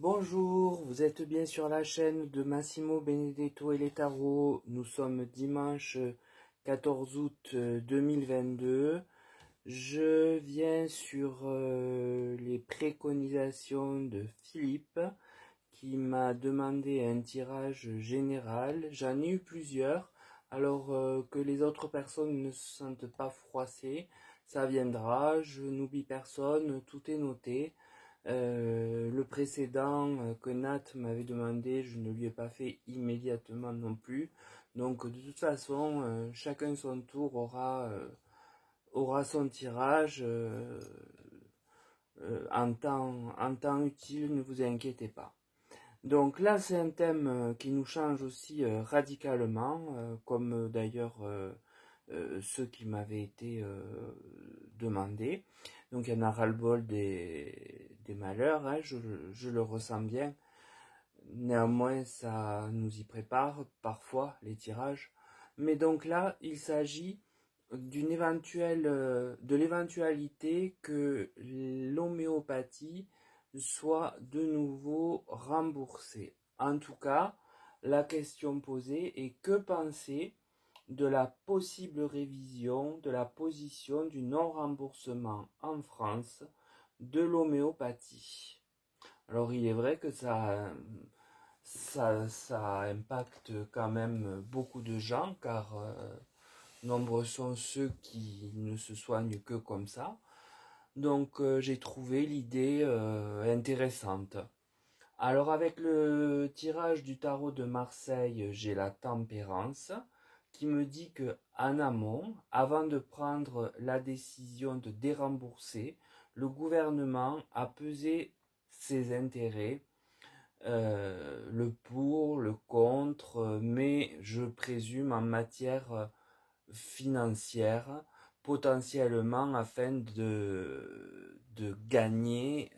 Bonjour, vous êtes bien sur la chaîne de Massimo Benedetto et les tarots. Nous sommes dimanche 14 août 2022. Je viens sur les préconisations de Philippe qui m'a demandé un tirage général. J'en ai eu plusieurs, alors que les autres personnes ne se sentent pas froissées. Ça viendra, je n'oublie personne, tout est noté. Le précédent que Nat m'avait demandé, je ne lui ai pas fait immédiatement non plus. Donc de toute façon, chacun son tour aura son tirage en temps utile, ne vous inquiétez pas. Donc là, c'est un thème qui nous change aussi radicalement, comme d'ailleurs ceux qui m'avaient été demandés. Donc il y en a ras-le-bol des malheurs, hein, je le ressens bien. Néanmoins, ça nous y prépare parfois, les tirages. Mais donc là, il s'agit de l'éventualité que l'homéopathie soit de nouveau remboursée. En tout cas, la question posée est que penser de la possible révision de la position du non-remboursement en France de l'homéopathie. Alors il est vrai que ça impacte quand même beaucoup de gens, car nombreux sont ceux qui ne se soignent que comme ça. Donc j'ai trouvé l'idée intéressante. Alors avec le tirage du tarot de Marseille, j'ai la tempérance qui me dit que en amont, avant de prendre la décision de dérembourser, le gouvernement a pesé ses intérêts, le pour, le contre, mais je présume en matière financière, potentiellement afin de gagner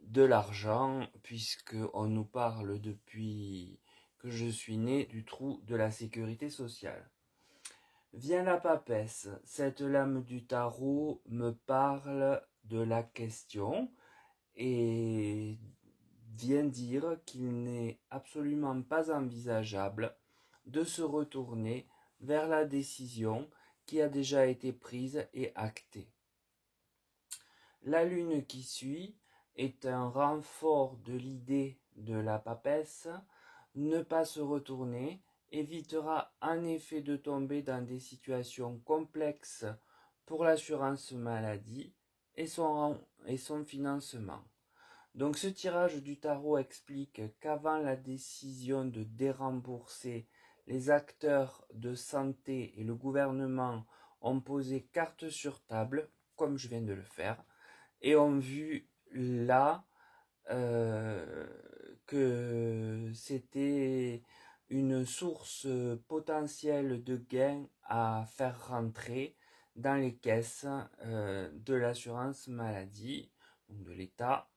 de l'argent, puisque on nous parle depuis que je suis né du trou de la sécurité sociale. Vient la papesse, cette lame du tarot me parle de la question et vient dire qu'il n'est absolument pas envisageable de se retourner vers la décision qui a déjà été prise et actée. La lune qui suit est un renfort de l'idée de la papesse. Ne pas se retourner évitera en effet de tomber dans des situations complexes pour l'assurance maladie et son financement. Donc ce tirage du tarot explique qu'avant la décision de dérembourser, les acteurs de santé et le gouvernement ont posé carte sur table, comme je viens de le faire, et ont vu là que c'était une source potentielle de gains à faire rentrer dans les caisses de l'assurance maladie, donc de l'État,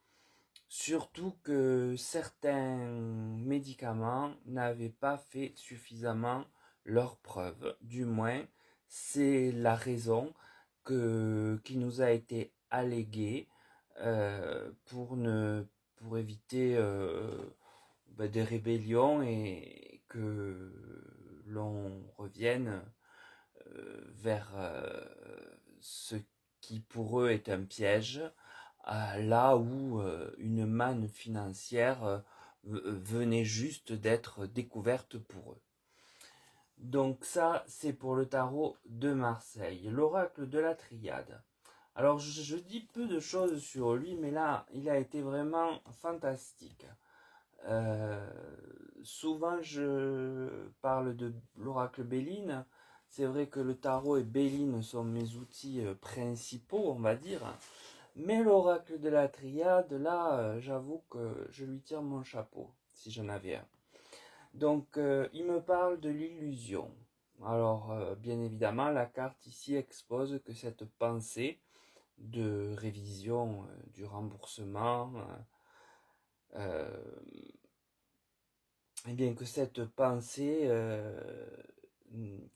surtout que certains médicaments n'avaient pas fait suffisamment leurs preuves. Du moins, c'est la raison qui nous a été alléguée pour éviter des rébellions et que l'on revienne vers ce qui pour eux est un piège, là où une manne financière venait juste d'être découverte pour eux. Donc ça, c'est pour le tarot de Marseille. L'oracle de la Triade. Alors je dis peu de choses sur lui, mais là, il a été vraiment fantastique. Souvent, je parle de l'oracle Béline. C'est vrai que le tarot et Béline sont mes outils principaux, on va dire. Mais l'oracle de la Triade, là, j'avoue que je lui tire mon chapeau, si j'en avais un. Donc, il me parle de l'illusion. Alors, bien évidemment, la carte ici expose que cette pensée de révision du remboursement, et bien que cette pensée,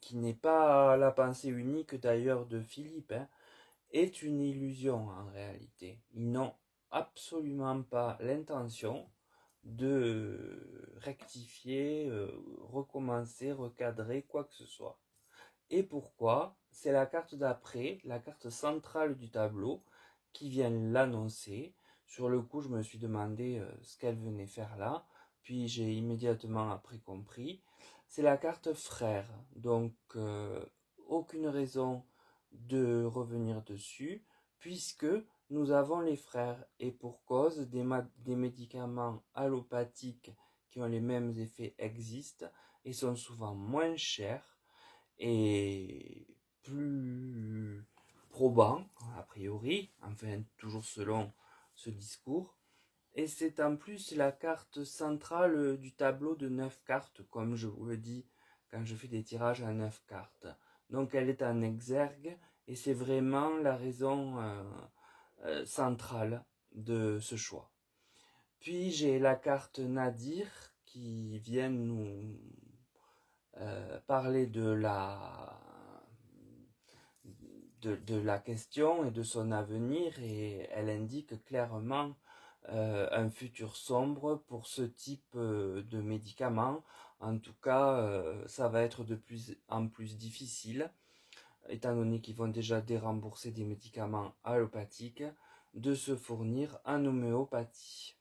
qui n'est pas la pensée unique d'ailleurs de Philippe, hein, est une illusion en réalité. Ils n'ont absolument pas l'intention de rectifier, recommencer, recadrer, quoi que ce soit. Et pourquoi? C'est la carte d'après, la carte centrale du tableau, qui vient l'annoncer. Sur le coup, je me suis demandé ce qu'elle venait faire là, puis j'ai immédiatement après compris. C'est la carte frère, donc aucune raison de revenir dessus, puisque nous avons les frères, et pour cause, des médicaments allopathiques qui ont les mêmes effets existent, et sont souvent moins chers, et plus probant, a priori, enfin toujours selon ce discours. Et c'est en plus la carte centrale du tableau de 9 cartes, comme je vous le dis quand je fais des tirages à 9 cartes. Donc elle est en exergue et c'est vraiment la raison centrale de ce choix. Puis j'ai la carte Nadir qui vient nous parler de la question et de son avenir, et elle indique clairement un futur sombre pour ce type de médicament. En tout cas, ça va être de plus en plus difficile, étant donné qu'ils vont déjà dérembourser des médicaments allopathiques, de se fournir en homéopathie.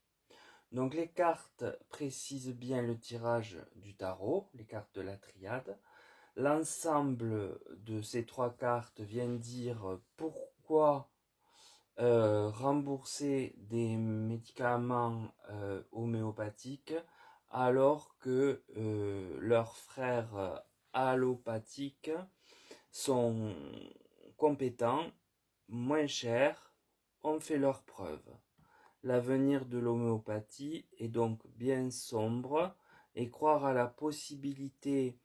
Donc les cartes précisent bien le tirage du tarot, les cartes de la triade. L'ensemble de ces 3 cartes vient dire pourquoi rembourser des médicaments homéopathiques alors que leurs frères allopathiques sont compétents, moins chers, ont fait leurs preuves. L'avenir de l'homéopathie est donc bien sombre, et croire à la possibilité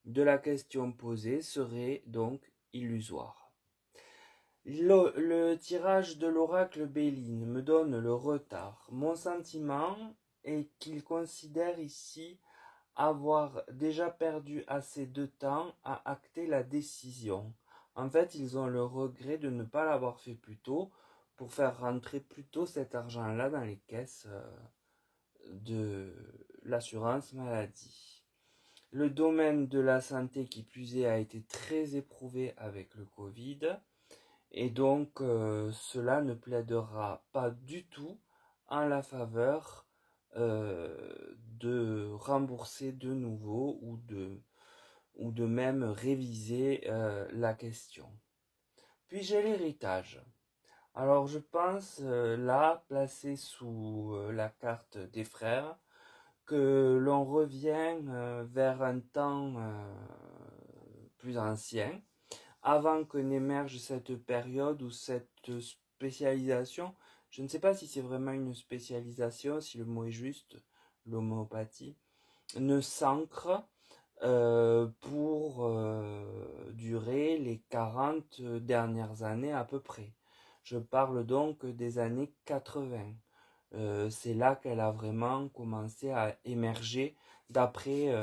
de la question posée serait donc illusoire. Le tirage de l'oracle Béline me donne le retard. Mon sentiment est qu'il considère ici avoir déjà perdu assez de temps à acter la décision. En fait, ils ont le regret de ne pas l'avoir fait plus tôt pour faire rentrer plus tôt cet argent-là dans les caisses de l'assurance maladie. Le domaine de la santé, qui plus est, a été très éprouvé avec le Covid, et donc cela ne plaidera pas du tout en la faveur de rembourser de nouveau ou de même réviser la question. Puis j'ai l'héritage. Alors je pense là, placé sous la carte des frères, que l'on revient vers un temps plus ancien, avant que n'émerge cette période ou cette spécialisation. Je ne sais pas si c'est vraiment une spécialisation, si le mot est juste, l'homéopathie, ne s'ancre pour durer les 40 dernières années à peu près. Je parle donc des années 80. C'est là qu'elle a vraiment commencé à émerger d'après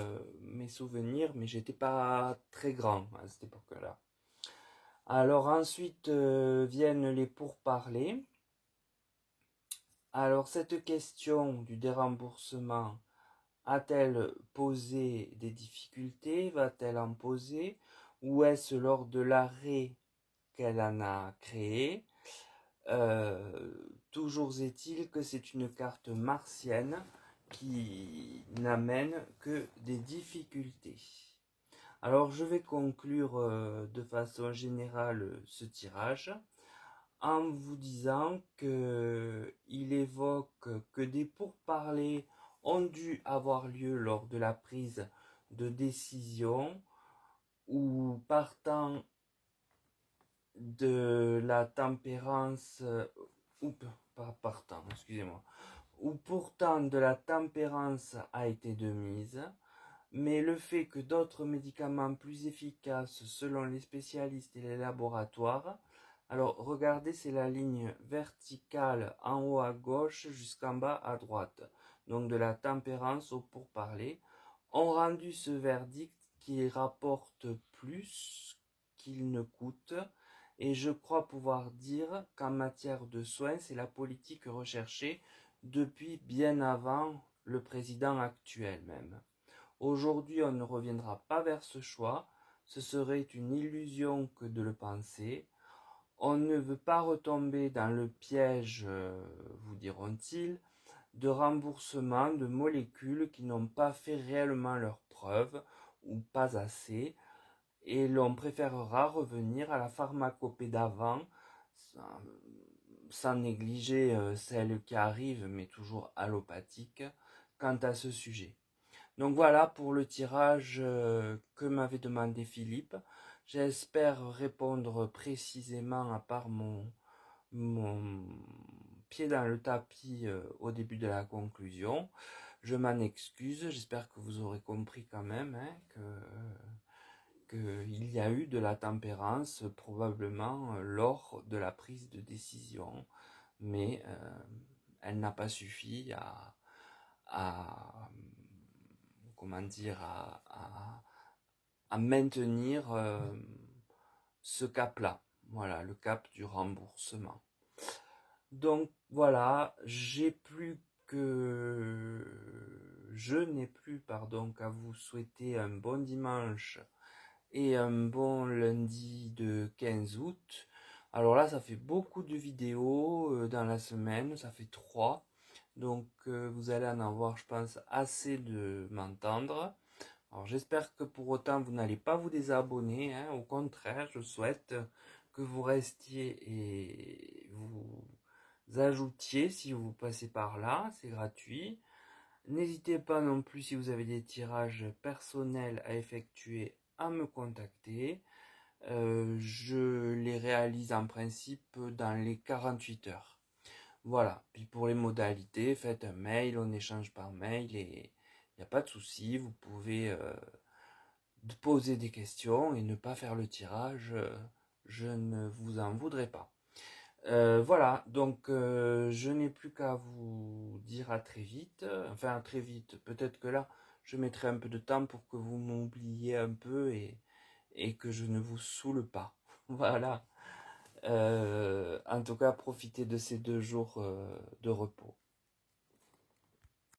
mes souvenirs, mais j'étais pas très grand à cette époque-là. Alors ensuite viennent les pourparlers. Alors cette question du déremboursement a-t-elle posé des difficultés? Va-t-elle en poser? Ou est-ce lors de l'arrêt qu'elle en a créé? Toujours est-il que c'est une carte martienne qui n'amène que des difficultés. Alors je vais conclure de façon générale ce tirage en vous disant qu'il évoque que des pourparlers ont dû avoir lieu lors de la prise de décision, ou partant de la tempérance, ou pas partant, excusez-moi, ou pourtant de la tempérance a été de mise, mais le fait que d'autres médicaments plus efficaces selon les spécialistes et les laboratoires, alors regardez, c'est la ligne verticale en haut à gauche jusqu'en bas à droite, donc de la tempérance au pourparler, ont rendu ce verdict qui rapporte plus qu'il ne coûte, Et je crois pouvoir dire qu'en matière de soins, c'est la politique recherchée depuis bien avant le président actuel même. Aujourd'hui, on ne reviendra pas vers ce choix. Ce serait une illusion que de le penser. On ne veut pas retomber dans le piège, vous diront-ils, de remboursement de molécules qui n'ont pas fait réellement leurs preuves ou pas assez, et l'on préférera revenir à la pharmacopée d'avant, sans négliger celle qui arrive, mais toujours allopathique, quant à ce sujet. Donc voilà pour le tirage que m'avait demandé Philippe. J'espère répondre précisément à part mon pied dans le tapis au début de la conclusion. Je m'en excuse, j'espère que vous aurez compris quand même qu'il y a eu de la tempérance probablement lors de la prise de décision, mais elle n'a pas suffi à comment dire, à maintenir ce cap-là. Voilà, le cap du remboursement. Donc voilà, je n'ai plus, pardon, qu'à vous souhaiter un bon dimanche et un bon lundi de 15 août. Alors là, ça fait beaucoup de vidéos dans la semaine, ça fait 3. Donc vous allez en avoir, je pense, assez de m'entendre. Alors j'espère que pour autant vous n'allez pas vous désabonner, hein. Au contraire, je souhaite que vous restiez et vous ajoutiez si vous passez par là, c'est gratuit. N'hésitez pas non plus si vous avez des tirages personnels à effectuer à me contacter. Je les réalise en principe dans les 48 heures. Voilà, puis pour les modalités, faites un mail, on échange par mail et il n'y a pas de souci, vous pouvez poser des questions et ne pas faire le tirage, je ne vous en voudrais pas. Voilà, donc je n'ai plus qu'à vous dire à très vite, enfin à très vite, peut-être que là je mettrai un peu de temps pour que vous m'oubliez un peu et que je ne vous saoule pas. Voilà, en tout cas profitez de ces 2 jours de repos.